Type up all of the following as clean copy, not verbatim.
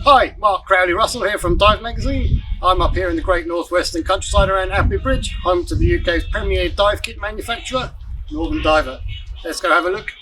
Hi, Mark Crowley-Russell here from Dive Magazine. I'm up here in the great northwestern countryside around Appley Bridge, home to the UK's premier dive kit manufacturer, Northern Diver. Let's go have a look.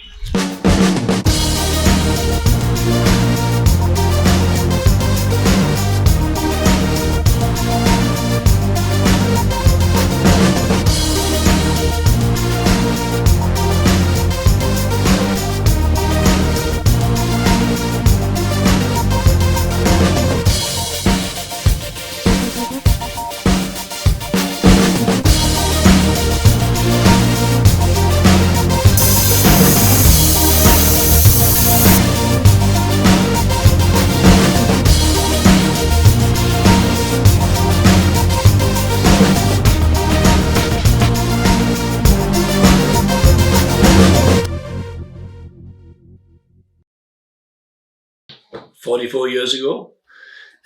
"44 years ago,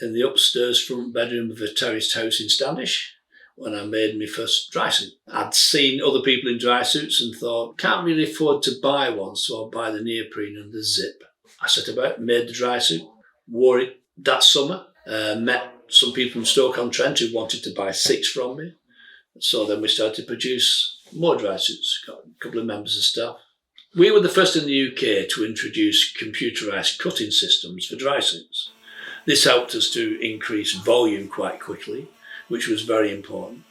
in the upstairs front bedroom of a terraced house in Standish, when I made my first dry suit. I'd seen other people in dry suits and thought, can't really afford to buy one, so I'll buy the neoprene and the zip. I set about, made the dry suit, wore it that summer, met some people from Stoke-on-Trent who wanted to buy 6 from me. So then we started to produce more dry suits, got a couple of members of staff. We were the first in the UK to introduce computerised cutting systems for dry suits. This helped us to increase volume quite quickly, which was very important.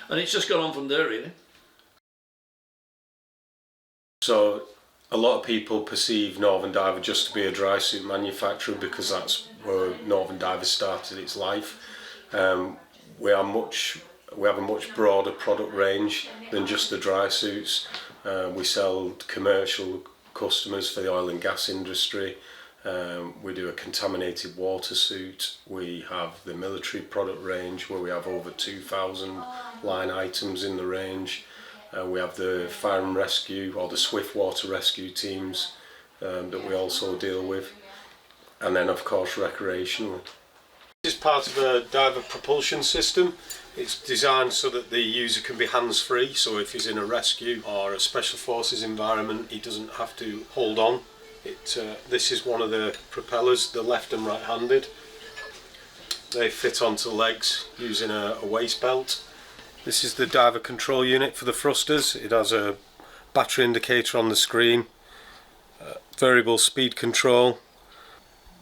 And it's just gone on from there, really. So a lot of people perceive Northern Diver just to be a dry suit manufacturer because that's where Northern Diver started its life. We have a much broader product range than just the dry suits. We sell to commercial customers for the oil and gas industry. We do a contaminated water suit. We have the military product range where we have over 2,000 line items in the range. We have the fire and rescue or the swiftwater rescue teams that we also deal with. And then of course recreational. This is part of a diver propulsion system. It's designed so that the user can be hands-free, so if he's in a rescue or a special forces environment he doesn't have to hold on. This is one of the propellers, the left and right-handed. They fit onto legs using a waist belt. This is the diver control unit for the thrusters. It has a battery indicator on the screen, variable speed control.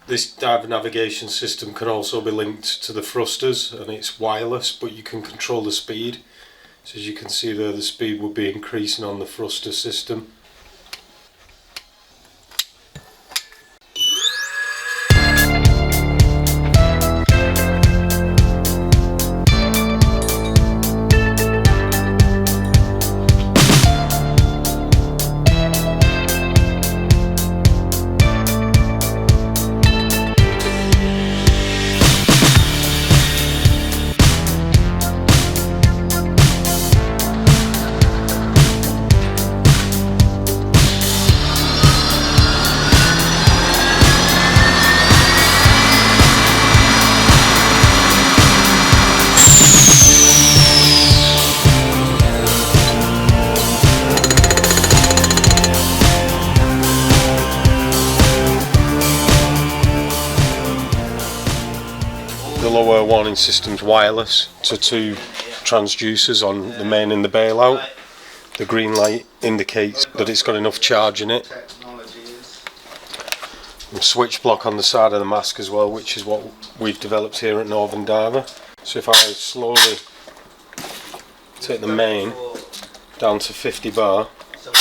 This diver navigation system can also be linked to the thrusters and it's wireless, but you can control the speed. So as you can see there, the speed will be increasing on the thruster system. The lower warning system's wireless to 2 transducers on the main and the bailout. The green light indicates that it's got enough charge in it. And switch block on the side of the mask as well, which is what we've developed here at Northern Diver. So if I slowly take the main down to 50 bar. Okay,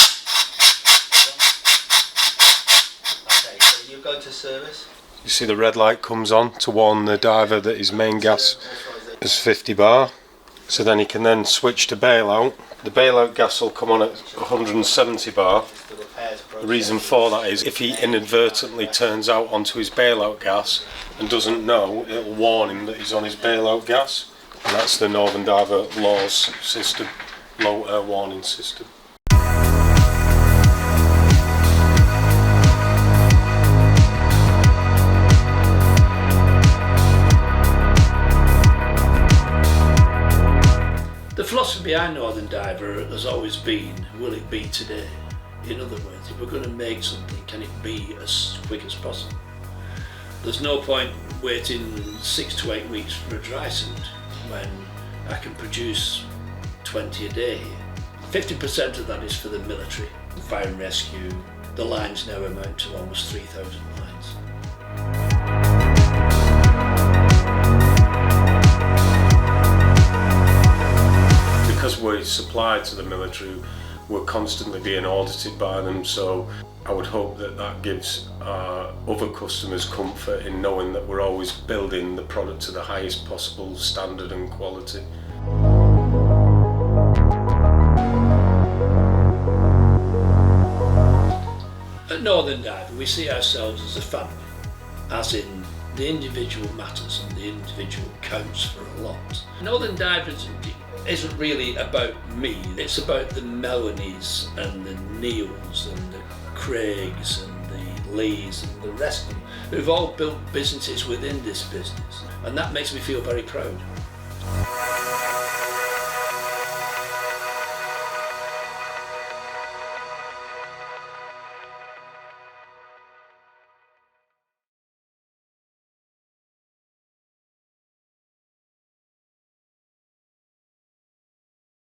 so you go to service. You see the red light comes on to warn the diver that his main gas is 50 bar. So then he can then switch to bailout. The bailout gas will come on at 170 bar. The reason for that is if he inadvertently turns out onto his bailout gas and doesn't know, it'll warn him that he's on his bailout gas. And that's the Northern Diver LAWS system, low air warning system. The philosophy behind Northern Diver has always been, will it be today? In other words, if we're going to make something, can it be as quick as possible? There's no point waiting 6 to 8 weeks for a dry suit when I can produce 20 a day here. 50% of that is for the military, fire and rescue. The lines now amount to almost 3,000 lines. Because we're supplied to the military, we're constantly being audited by them, so I would hope that that gives other customers comfort in knowing that we're always building the product to the highest possible standard and quality. At Northern Diver, we see ourselves as a family, as in the individual matters and the individual counts for a lot. Northern Diver isn't really about me, it's about the Melanies and the Neils and the Craigs and the Lees and the rest of them who've all built businesses within this business, and that makes me feel very proud.